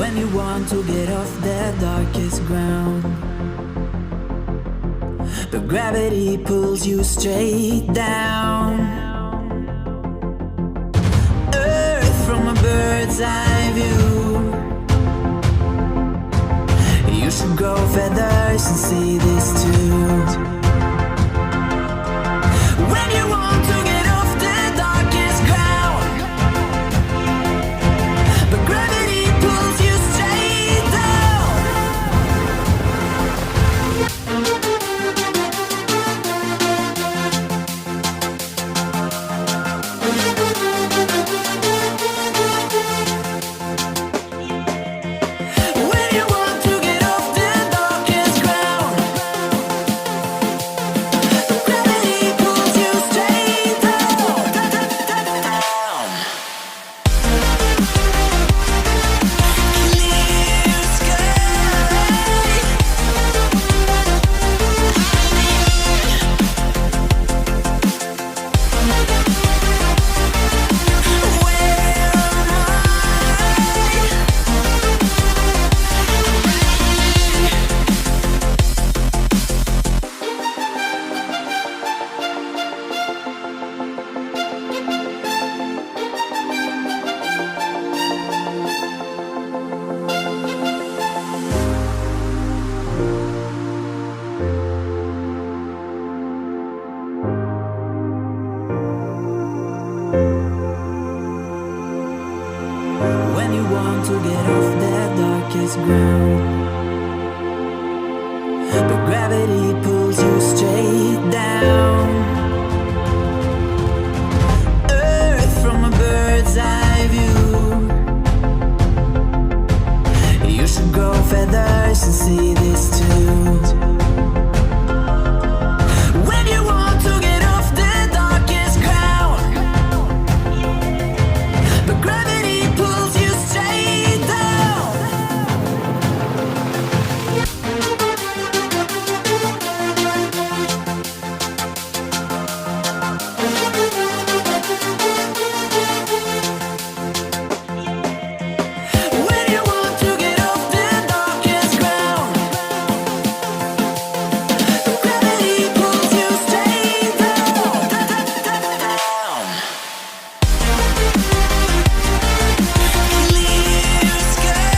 When you want to get off the darkest ground, but gravity pulls you straight down. Earth from a bird's eye view. You should grow feathers and see this too. When you want to get off the darkest ground, but gravity pulls you straight down. When you want to get off the darkest ground, but gravity pulls you straight down. Clear sky. When you want to get off the darkest ground, but gravity pulls you straight down. Earth from a bird's eye view. You should grow feathers and see this too. When you want to get off the darkest ground, but gravity pulls you straight down. When you want to get off the darkest ground, but gravity pulls you straight down. Clear sky.